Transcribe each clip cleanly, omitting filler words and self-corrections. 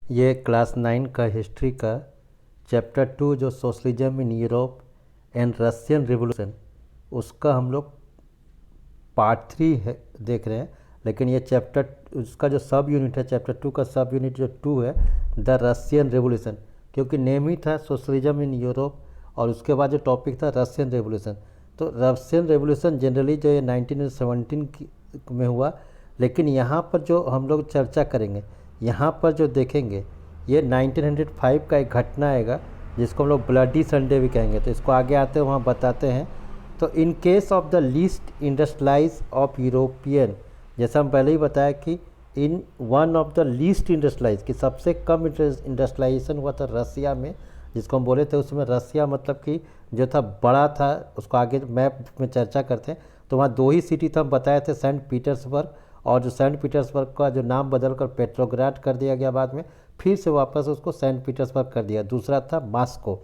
ये क्लास 9 का हिस्ट्री का चैप्टर 2 जो socialism in Europe and Russian revolution उसका हम लोग पार्ट 3 है देख रहे हैं। लेकिन ये चैप्टर उसका जो सब यूनिट है चैप्टर 2 का सब यूनिट जो 2 है द रशियन रिवॉल्यूशन, क्योंकि नेम ही था सोशलिज्म इन यूरोप और उसके बाद जो टॉपिक था रशियन रिवॉल्यूशन। तो रशियन रिवॉल्यूशन जनरली जो ये 1917 में हुआ, लेकिन यहाँ पर जो हम लोग चर्चा करेंगे, यहाँ पर जो देखेंगे ये 1905 का एक घटना आएगा जिसको हम लोग ब्लडी संडे भी कहेंगे। तो इसको आगे आते हैं वहाँ बताते हैं। तो in case of the least industrialise of European, जैसा हम पहले ही बताया कि in one of the least industrialise कि सबसे कम इंडस्ट्रियलाइजेशन हुआ था रसिया में, जिसको हम बोले थे उसमें रसिया मतलब कि जो था बड़ा था। उसको आगे मैप में चर्चा करते हैं। तो वहाँ दो ही सिटी था, हम बताए थे सेंट पीटर्सबर्ग, और जो सेंट पीटर्सबर्ग का जो नाम बदल कर पेट्रोग्राड कर दिया गया बाद में, फिर से वापस उसको सेंट पीटर्सबर्ग कर दिया। दूसरा था मॉस्को।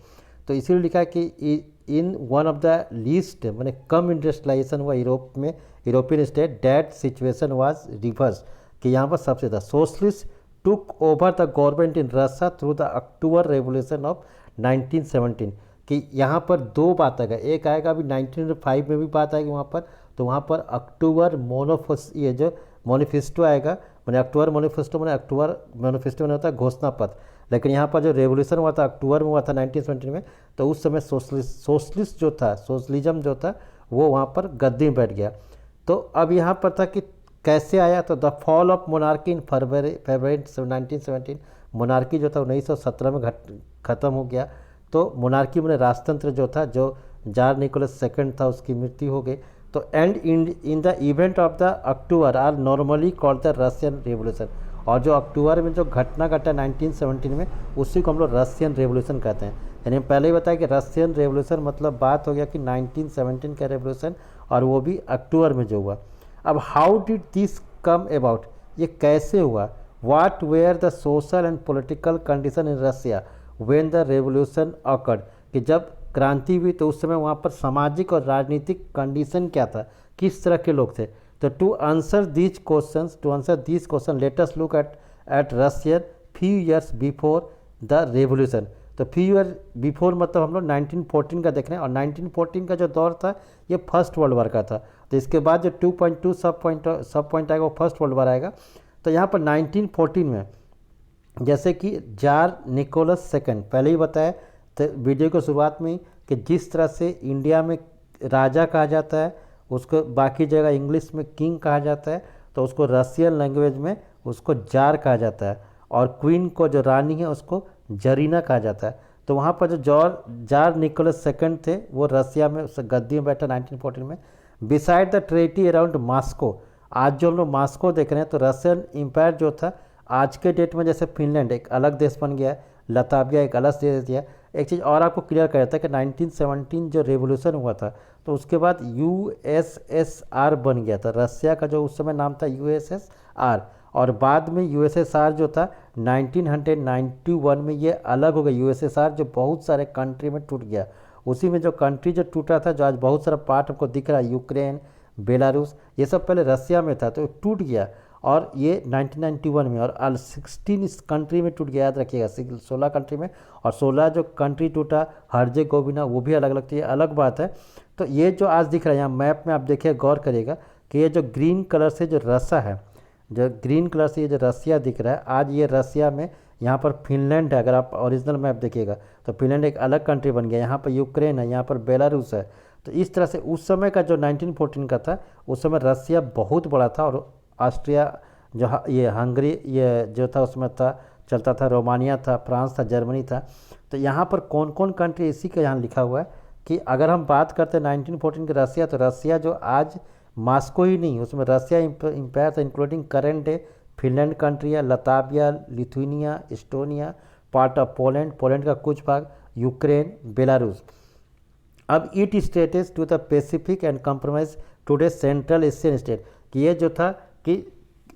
तो इसीलिए लिखा है कि in one of the least मैंने कम इंडस्ट्रियलाइजेशन हुआ यूरोप में, European state, that situation was reverse कि यहाँ पर सबसे ज़्यादा socialist took over the government in Russia through the October revolution of 1917। कि यहाँ पर दो बात आएगा, एक आएगा अभी 1905 में भी बात आएगी वहाँ पर। तो वहाँ पर अक्टूबर ये जो मोनिफेस्टो आएगा, मैंने अक्टूबर मोनिफेस्टो मैंने अक्टूबर मैनिफेस्टो में होता है घोषणा पत्र। लेकिन यहाँ पर जो रेवोल्यूशन हुआ था अक्टूबर में हुआ था 1917 में, तो उस समय सोशलिस्ट जो था, सोशलिज्म जो था वो वहाँ पर गद्दी में बैठ गया। तो अब यहाँ पर था कि कैसे आया, तो the fall of monarchy in February 1917, monarchy जो था 1917 में ख़त्म हो गया। तो मोनार्की में राजतंत्र जो था, जो जार निकोलस सेकंड था, उसकी मृत्यु हो गई। तो and in the event of the October are normally called the Russian revolution. और जो अक्टूबर में जो घटना घटा 1917 में, उसी को हम लोग रशियन रेवोल्यूशन कहते हैं। यानी पहले ही बताया कि रशियन रेवोल्यूशन मतलब बात हो गया कि 1917 का रेवोल्यूशन, और वो भी अक्टूबर में जो हुआ। अब how did this come about, ये कैसे हुआ, what were the social and political condition in Russia when the revolution occurred, कि जब क्रांति हुई तो उस समय वहाँ पर सामाजिक और राजनीतिक कंडीशन क्या था, किस तरह के लोग थे। तो to answer this question let us look at Russian few years before the revolution. तो फ्यू ईयर बिफोर मतलब हम लोग 1914 का देख रहे हैं, और 1914 का जो दौर था ये फर्स्ट वर्ल्ड वॉर का था। तो इसके बाद जो 2.2 सब पॉइंट आएगा वो फर्स्ट वर्ल्ड वॉर आएगा। तो यहाँ पर 1914 में जैसे कि जार निकोलस सेकंड, पहले ही बताया तो वीडियो की शुरुआत में कि जिस तरह से इंडिया में राजा कहा जाता है, उसको बाकी जगह इंग्लिश में किंग कहा जाता है, तो उसको रशियन लैंग्वेज में उसको जार कहा जाता है, और क्वीन को जो रानी है उसको जरीना कहा जाता है। तो वहाँ पर जो जार निकोलस सेकंड थे वो रसिया में उस गद्दी में बैठा 1914 में। Beside the treaty around Moscow, आज जो हम लोग मॉस्को देख रहे हैं, तो रशियन एम्पायर जो था आज के डेट में जैसे फिनलैंड एक अलग देश बन गया है, लताविया एक अलग देश दिया। एक चीज़ और आपको क्लियर कर देता है कि 1917 जो रेवोल्यूशन हुआ था तो उसके बाद यूएसएसआर बन गया था। रसिया का जो उस समय नाम था यूएसएसआर, और बाद में यूएसएसआर जो था 1991 में ये अलग हो गया यूएसएसआर, जो बहुत सारे कंट्री में टूट गया। उसी में जो कंट्री जो टूटा था, जो आज बहुत सारा पार्ट हमको दिख रहा है, यूक्रेन, बेलारूस, ये सब पहले रसिया में था तो टूट गया, और ये 1991 में, और 16 इस कंट्री में टूट गया, याद रखिएगा 16 कंट्री में। और 16 जो कंट्री टूटा हर्जेगोविना वो भी अलग अलग थी, अलग बात है। तो ये जो आज दिख रहा है यहाँ मैप में, आप देखिए गौर करिएगा कि ये जो ग्रीन कलर से जो रसा है, जो ग्रीन कलर से ये जो रसिया दिख रहा है, आज ये रसिया में यहाँ पर फिनलैंड है। अगर आप ओरिजिनल मैप देखिएगा तो फिनलैंड एक अलग कंट्री बन गया, यहाँ पर यूक्रेन है, यहाँ पर बेलारूस है। तो इस तरह से उस समय का जो 1914 का था, उस समय रसिया बहुत बड़ा था, और ऑस्ट्रिया जो ये हंगरी ये जो था उसमें था चलता था, रोमानिया था, फ्रांस था, जर्मनी था। तो यहाँ पर कौन कौन कंट्री इसी का यहाँ लिखा हुआ है कि अगर हम बात करते हैं 1914 के रसिया, तो रसिया जो आज मॉस्को ही नहीं, उसमें रसिया इम्पायर था, including current day Finland country है, Latvia, Lithuania, Estonia, part of Poland का कुछ भाग, यूक्रेन, बेलारूस। अब it stretches to the Pacific and compromise today central Asian state, कि ये जो था कि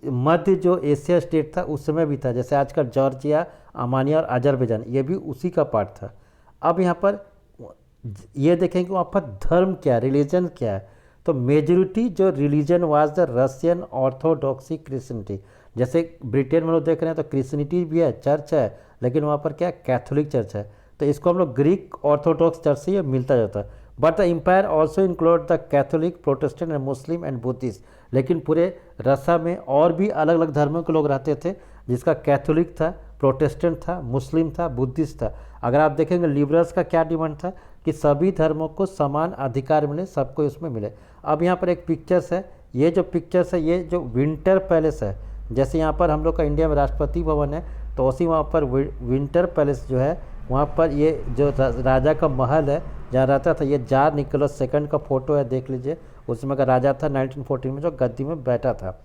मध्य जो एशिया स्टेट था उस समय भी था, जैसे आजकल जॉर्जिया, आर्मेनिया और अजरबैजान, ये भी उसी का पार्ट था। अब यहाँ पर ये देखें कि वहाँ पर धर्म क्या है, रिलीजन क्या है। तो मेजोरिटी जो religion was the Russian orthodoxy Christianity, जैसे ब्रिटेन में लोग देख रहे हैं तो क्रिश्चियनिटी भी है, चर्च है, लेकिन वहाँ पर क्या कैथोलिक चर्च है। तो इसको हम लोग ग्रीक ऑर्थोडॉक्स चर्च से ये मिलता जाता है। But the empire also include the Catholic, Protestant and Muslim and Buddhist. लेकिन पूरे रसा में और भी अलग अलग धर्मों के लोग रहते थे, जिसका कैथोलिक था, प्रोटेस्टेंट था, मुस्लिम था, बुद्धिस्ट था। अगर आप देखेंगे लिबरल्स का क्या डिमांड था कि सभी धर्मों को समान अधिकार मिले, सबको इसमें मिले। अब यहाँ पर एक पिक्चर्स है, ये जो पिक्चर्स है ये जो विंटर पैलेस है, जैसे यहाँ पर हम लोग का इंडिया में राष्ट्रपति भवन है, तो उसी वहाँ पर विंटर पैलेस जो है वहाँ पर ये जो राजा का महल है जहाँ रहता था, ये जार निकोलस सेकंड का फोटो है, देख लीजिए। उस समय का राजा था 1914 में जो गद्दी में बैठा था।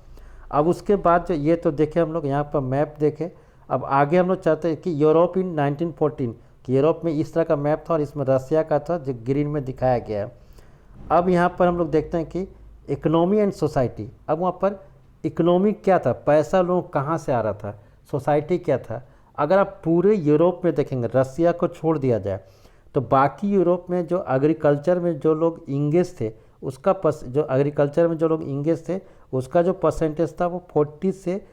अब उसके बाद जो ये तो देखे हम लोग, यहाँ पर मैप देखे। अब आगे हम लोग चाहते हैं कि यूरोप इन 1914, कि यूरोप में इस तरह का मैप था और इसमें रसिया का था जो ग्रीन में दिखाया गया है। अब यहाँ पर हम लोग देखते हैं कि इकोनॉमी एंड सोसाइटी। अब वहाँ पर इकोनॉमी क्या था, पैसा लोग कहाँ से आ रहा था, सोसाइटी क्या था। अगर आप पूरे यूरोप में देखेंगे, रसिया को छोड़ दिया जाए, तो बाकी यूरोप में जो एग्रीकल्चर में जो लोग इंगेज थे उसका जो एग्रीकल्चर में जो लोग इंगेज थे उसका जो परसेंटेज था वो 40 से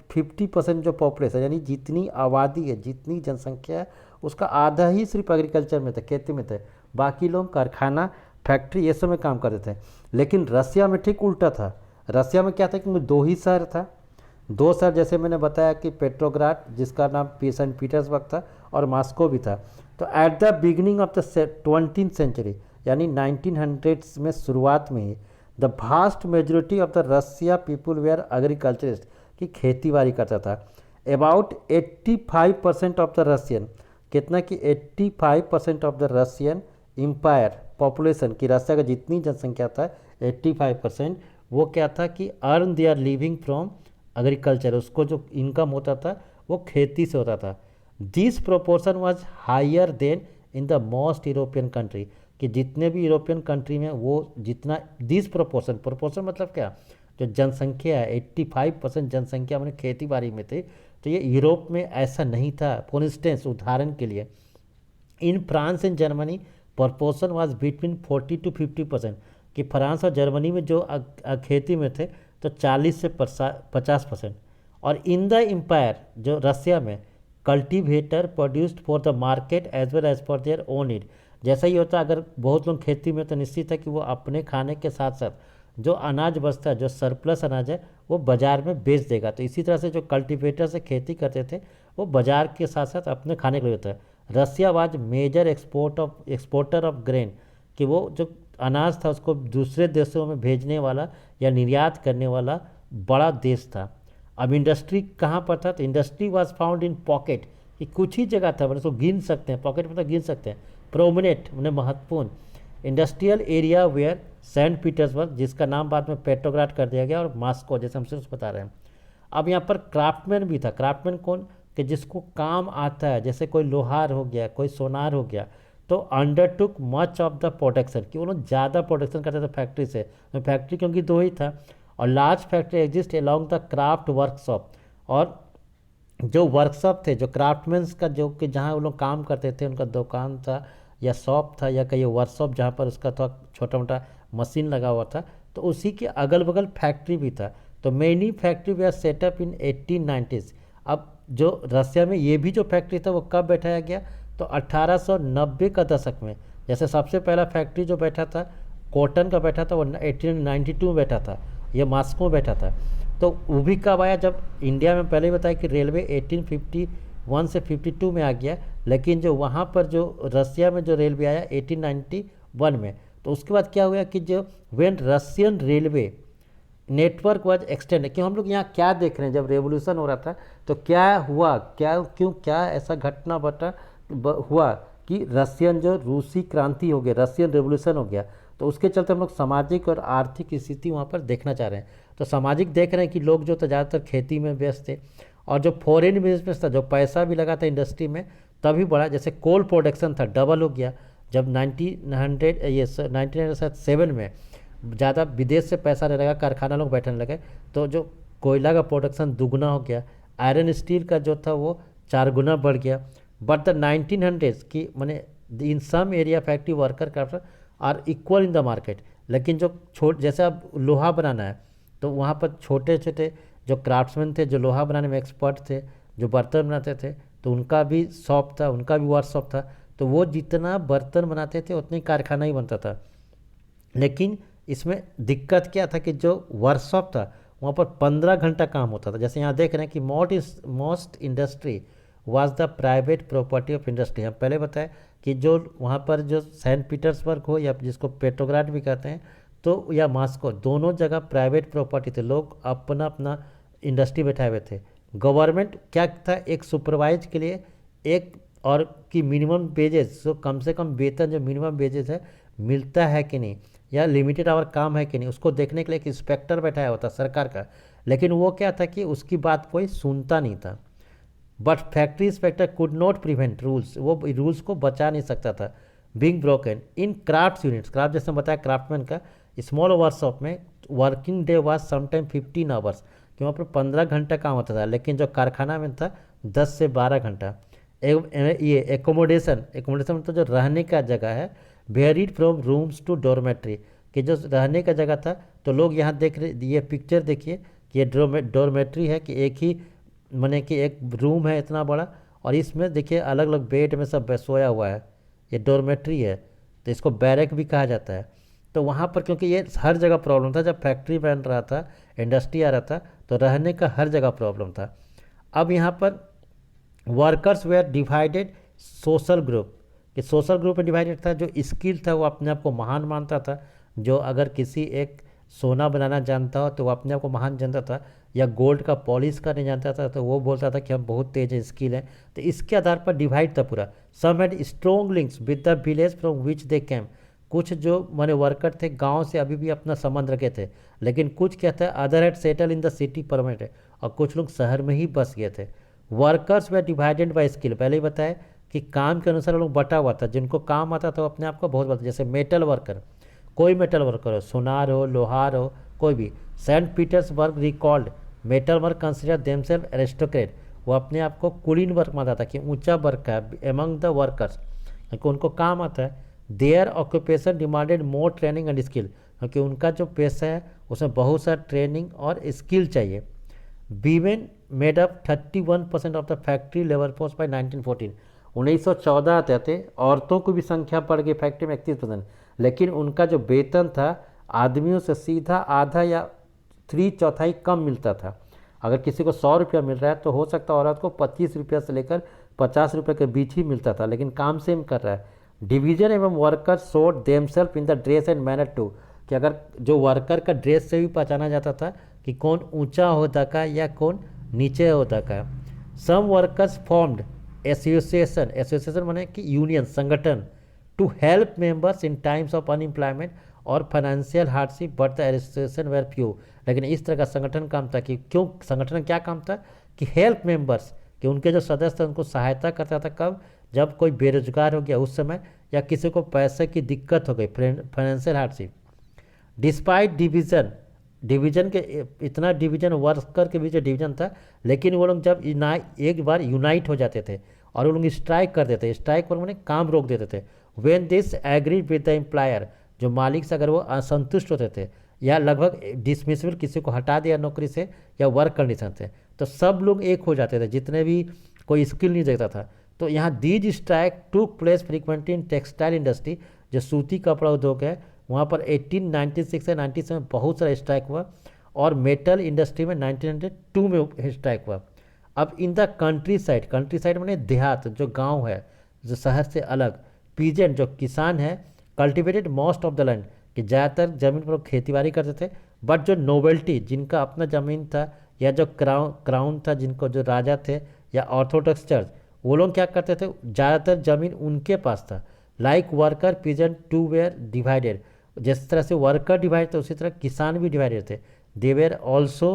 50% जो पॉपुलेशन, यानी जितनी आबादी है, जितनी जनसंख्या है, उसका आधा ही सिर्फ एग्रीकल्चर में थे, खेती में थे। बाकी लोग कारखाना, फैक्ट्री ये सब में काम करते थे। लेकिन रसिया में ठीक उल्टा था। रसिया में क्या था कि 2 ही शहर था, 2 शहर, जैसे मैंने बताया कि पेट्रोग्राड जिसका नाम सेंट पीटर्सबर्ग था और मॉस्को भी था। तो at the beginning of the 20th century, यानी 1900s में शुरुआत में ही, the vast majority of the Russia people were agriculturist, की खेती बाड़ी करता था। अबाउट 85% ऑफ द रसियन, कितना कि 85% of the Russian empire population की, रसिया का जितनी जनसंख्या था 85% वो क्या था कि earn their living from agriculture, उसको जो इनकम होता था वो खेती से होता था। This proportion was higher than in the most European country, कि जितने भी यूरोपियन कंट्री में वो जितना दिस प्रोपोर्शन मतलब क्या, जो जनसंख्या है 85% जनसंख्या मैंने खेती बाड़ी में थी, तो ये यूरोप में ऐसा नहीं था। फॉर इंस्टेंस, उदाहरण के लिए, in France and Germany proportion was between 40 to 50%, कि फ्रांस और जर्मनी में जो खेती में थे तो 40 से 50%। और इन द एम्पायर, जो रसिया में, cultivator produced for the market as well as for their own need. जैसा ही होता है, अगर बहुत लोग खेती में, तो निश्चित है कि वो अपने खाने के साथ साथ जो अनाज बचता है, जो सरप्लस अनाज है, वो बाज़ार में बेच देगा। तो इसी तरह से जो कल्टीवेटर से खेती करते थे वो बाज़ार के साथ साथ अपने खाने के लिए होता है। Russia was major exporter of grain, कि वो जो अनाज था उसको दूसरे देशों में भेजने वाला या निर्यात करने वाला बड़ा देश था। अब इंडस्ट्री कहाँ पर था, तो industry was found in pocket, कि कुछ ही जगह था, मतलब उसको गिन सकते हैं, पॉकेट मतलब गिन सकते हैं। प्रोमिनेंट मतलब महत्वपूर्ण industrial area where Saint Petersburg, जिसका नाम बाद में पेट्रोग्राड कर दिया गया, और मॉस्को, जैसे हम सिर्फ बता रहे हैं। अब यहाँ पर क्राफ्टमैन भी था। क्राफ्टमैन कौन, कि जिसको काम आता है, जैसे कोई लोहार हो गया, कोई सोनार हो गया, तो undertook much of the production, कि वो लोग ज़्यादा प्रोडक्शन करते थे फैक्ट्री से। तो फैक्ट्री क्योंकि 2 ही था, और large factory exist along the craft workshop, और जो वर्कशॉप थे, जो क्राफ्टमैन्स का, जो कि जहाँ वो लोग काम करते थे, उनका दुकान था या शॉप था या कहीं वर्कशॉप जहाँ पर उसका थोड़ा छोटा मोटा मशीन लगा हुआ था, तो उसी के अगल बगल फैक्ट्री भी था। तो many factory they are set up in 1890s। अब जो रसिया में ये भी जो फैक्ट्री था वो कब बैठाया गया, तो 1890 का दशक में। जैसे सबसे पहला फैक्ट्री जो बैठा था कॉटन का बैठा था, वो 1892 में बैठा था, ये मॉस्को में बैठा था। तो वो भी कब आया, जब इंडिया में पहले बताया कि रेलवे 1851 से 52 में आ गया, लेकिन जो वहाँ पर जो रसिया में जो रेलवे आया 1891 में। तो उसके बाद क्या हुआ कि जो when Russian railway network was extend, कि हम लोग यहाँ क्या देख रहे हैं, जब रेवोल्यूशन हो रहा था तो क्या हुआ, क्या ऐसा घटना हुआ कि रशियन जो रूसी क्रांति हो गया, रशियन रेवोल्यूशन हो गया। तो उसके चलते हम लोग सामाजिक और आर्थिक स्थिति वहाँ पर देखना चाह रहे हैं। तो सामाजिक देख रहे हैं कि लोग जो था ज़्यादातर खेती में व्यस्त थे, और जो फॉरेन बिजनेस था, जो पैसा भी लगा था इंडस्ट्री में, तभी बढ़ा। जैसे कोल प्रोडक्शन था, डबल हो गया जब 1907 में ज़्यादा विदेश से पैसा आने लगा, कारखाना लोग बैठने लगे, तो जो कोयला का प्रोडक्शन दुगना हो गया। आयरन स्टील का जो था वो 4 गुना बढ़ गया। बट द 1900s की मैंने in some area factory worker craft are equal in the market, लेकिन जो जैसे अब लोहा बनाना है तो वहाँ पर छोटे छोटे जो क्राफ्ट्समैन थे, जो लोहा बनाने में एक्सपर्ट थे, जो बर्तन बनाते थे, तो उनका भी शॉप था, उनका भी वर्कशॉप था। तो वो जितना बर्तन बनाते थे उतनी कारखाना ही बनता था। लेकिन इसमें दिक्कत क्या था कि जो वर्कशॉप था वहाँ पर 15 घंटा काम होता था। जैसे यहाँ देख रहे हैं कि most industry was the private property of industry. हम पहले बताए कि जो वहाँ पर जो सेंट पीटर्सबर्ग हो या जिसको पेट्रोग्राड भी कहते हैं, तो या मॉस्को, दोनों जगह प्राइवेट प्रॉपर्टी थे, लोग अपना अपना इंडस्ट्री बैठाए हुए थे। गवर्नमेंट क्या था, एक सुपरवाइज के लिए एक और की मिनिमम वेजेस, जो कम से कम वेतन जो मिनिमम वेजेस है मिलता है कि नहीं, या लिमिटेड आवर काम है कि नहीं, उसको देखने के लिए एक इंस्पेक्टर बैठाया होता सरकार का। लेकिन वो क्या था कि उसकी बात कोई सुनता नहीं था। But factory inspector could not prevent rules, वो रूल्स को बचा नहीं सकता था बीइंग ब्रोकन इन क्राफ्ट यूनिट्स। क्राफ्ट जैसे बताया क्राफ्टमैन का स्मॉल वर्कशॉप में working day was sometime 15 hours, कि वहाँ पर 15 घंटा काम होता था। लेकिन जो कारखाना में था 10 से 12 घंटा। ये एकोमोडेशन तो जो रहने का जगह है, varied from rooms to dormitory, कि जो रहने का जगह था, तो लोग यहाँ देख रहे, ये पिक्चर देखिए कि ये डॉर्मेट्री है, कि एक ही माने कि एक रूम है इतना बड़ा, और इसमें देखिए अलग अलग बेड में सब सोया हुआ है, ये डॉर्मेट्री है। तो इसको बैरक भी कहा जाता है। तो वहाँ पर क्योंकि ये हर जगह प्रॉब्लम था, जब फैक्ट्री बन रहा था, इंडस्ट्री आ रहा था, तो रहने का हर जगह प्रॉब्लम था। अब यहाँ पर workers were divided social group, कि सोशल ग्रुप में डिवाइडेड था। जो स्किल था वो अपने आप को महान मानता था, जो अगर किसी एक सोना बनाना जानता हो तो वो अपने आप को महान जानता था, या गोल्ड का पॉलिश करने जानता था तो वो बोलता था कि हम बहुत तेज है, स्किल है। तो इसके आधार पर डिवाइड था पूरा। Some had strong links with the village from which they came, कुछ जो माने वर्कर थे गांव से अभी भी अपना संबंध रखे थे। लेकिन कुछ क्या था, other had settle in the city permanent, और कुछ लोग शहर में ही बस गए थे। Workers way divided by skill, पहले ही बताया कि काम के अनुसार लोग बटा हुआ था। जिनको काम आता था वो अपने आप को बहुत बता, जैसे मेटल वर्कर, कोई मेटल वर्कर हो, सोनार हो, लोहार हो, कोई भी। Saint Petersburg recalled metal work consider themselves aristocrat, वो अपने आप को कुलीन वर्ग मानता था कि ऊंचा वर्ग का एमंग द वर्कर्स, क्योंकि उनको काम आता है। Their occupation demanded more training and skill, क्योंकि उनका जो पेशा है उसमें बहुत सारा ट्रेनिंग और स्किल चाहिए। Women made up 31% of the factory labour force by 1914, 1914 आते थे, औरतों की भी संख्या बढ़ गई फैक्ट्री में 31%। लेकिन उनका जो वेतन था आदमियों से सीधा आधा या 3/4 कम मिलता था। अगर किसी को 100 रुपया मिल रहा है तो हो सकता है औरत को 25 रुपया से लेकर 50 रुपये के बीच ही मिलता था, लेकिन काम सेम कर रहा है। डिवीजन एवं worker showed themselves in the dress and manner too, कि अगर जो वर्कर का ड्रेस से भी पहचाना जाता था कि कौन ऊंचा होता का या कौन नीचे होता का। सम वर्कर्स फॉर्म्ड एसोसिएशन माने कि यूनियन, संगठन, to help members in times of unemployment और financial hardship, but the association were few. लेकिन इस तरह का संगठन काम था कि क्यों, संगठन क्या काम था कि हेल्प मेंबर्स, कि उनके जो सदस्य थे उनको सहायता करता था। कब, जब कोई बेरोजगार हो गया उस समय, या किसी को पैसे की दिक्कत हो गई, फाइनेंशियल हार्डशिप। डिस्पाइट डिवीजन के इतना डिवीजन, वर्कर के बीच डिवीजन था, लेकिन वो लोग जब एक बार यूनाइट हो जाते थे और वो लोग स्ट्राइक कर देते, स्ट्राइक पर उन्हें काम रोक देते थे। When this agreed with the employer, जो मालिक से अगर वो असंतुष्ट होते थे या लगभग डिसमिसेबल, किसी को हटा दिया नौकरी से या वर्क कंडीशन से, तो सब लोग एक हो जाते थे, जितने भी कोई स्किल नहीं देखता था। तो यहाँ दीज स्ट्राइक टूक place frequently in textile industry, जो सूती कपड़ा उद्योग है वहाँ पर 1896 से 97 में बहुत सारा स्ट्राइक हुआ, और मेटल इंडस्ट्री में 1902 में स्ट्राइक हुआ। अब इन द कंट्री साइड मैंने देहात, जो गांव है, जो शहर से अलग। पीजेंट, जो किसान है, cultivated most of the land, कि ज़्यादातर ज़मीन पर खेती बाड़ी करते थे। बट जो नोबेल्टी, जिनका अपना ज़मीन था, या जो क्राउन था, जिनको जो राजा थे, या ऑर्थोडॉक्स चर्च, वो लोग क्या करते थे, ज़्यादातर ज़मीन उनके पास था। Like worker peasant two were divided, जिस तरह से वर्कर डिवाइड थे उसी तरह किसान भी डिवाइडेड थे। They were also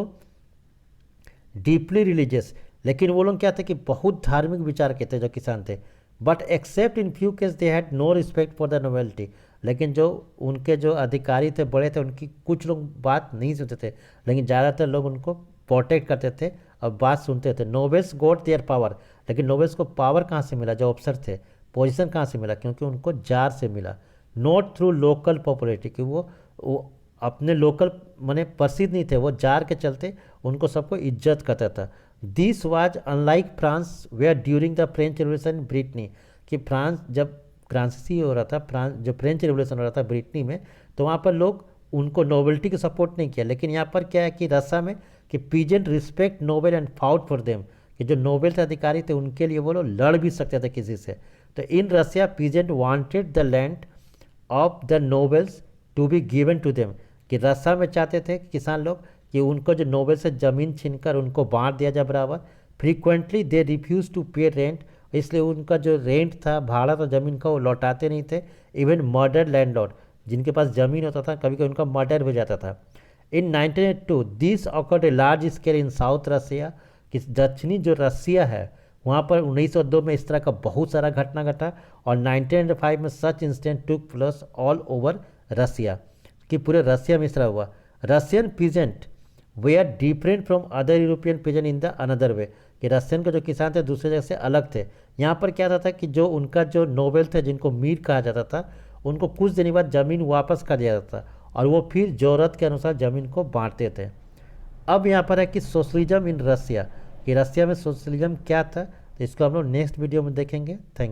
deeply religious, लेकिन वो लोग क्या थे कि बहुत धार्मिक विचार के थे जो किसान थे। But except in few case they had no respect for the novelty, लेकिन जो उनके जो अधिकारी थे, बड़े थे, उनकी कुछ लोग बात नहीं सुनते थे, लेकिन ज़्यादातर लोग उनको प्रोटेक्ट करते थे और बात सुनते थे। नोबेल्स गोट देयर पावर, लेकिन नोबेल्स को पावर कहाँ से मिला, जो अफसर थे, पोजीशन कहाँ से मिला, क्योंकि उनको जार से मिला। नॉट थ्रू लोकल पॉपुलरिटी, कि वो अपने लोकल माने प्रसिद्ध नहीं थे, वो जार के चलते उनको सबको इज्जत करता था। This was unlike France where during the French revolution Brittany, कि फ्रांस जब क्रांति हो रहा था, फ्रांस जो फ्रेंच रिवोल्यूशन हो रहा था ब्रिटनी में, तो वहाँ पर लोग उनको नोबेल्टी को सपोर्ट नहीं किया। लेकिन यहाँ पर क्या है कि रस्सा में कि peasant respect Nobel and fought for them, कि जो नोबेल के अधिकारी थे उनके लिए वो लोग लड़ भी सकते थे किसी से। तो in Russia peasant wanted the land of the nobles to be given to them, कि रस्सा में चाहते थे कि किसान लोग कि उनको जो नोबेल से ज़मीन छीनकर उनको बांट दिया जाए बराबर। फ्रीक्वेंटली दे रिफ्यूज़ टू पे रेंट, इसलिए उनका जो रेंट था, भाड़ा था ज़मीन का, वो लौटाते नहीं थे। इवन मर्डर लैंडलॉर्ड, जिनके पास ज़मीन होता था, कभी कभी उनका मर्डर हो जाता था। In 1982 this occurred a large scale in south Russia, कि दक्षिणी जो रसिया है वहाँ पर 1902 में इस तरह का बहुत सारा घटना घटा। और 1905 में सच इंसिडेंट टुक प्लस ऑल ओवर रसिया, कि पूरे रसिया में इस तरह हुआ। Russian peasant way are different from other European peasant in the another way, कि रशियन के जो किसान थे दूसरे जगह से अलग थे। यहाँ पर क्या था कि जो उनका जो नोबेल थे, जिनको मीर कहा जाता था, उनको कुछ दिन बाद ज़मीन वापस कर दिया जाता था और वो फिर ज़रूरत के अनुसार ज़मीन को बांटते थे। अब यहाँ पर है कि सोशलिज्म इन रसिया, कि रसिया में सोशलिज्म क्या था, तो इसको हम लोग नेक्स्ट वीडियो में देखेंगे। थैंक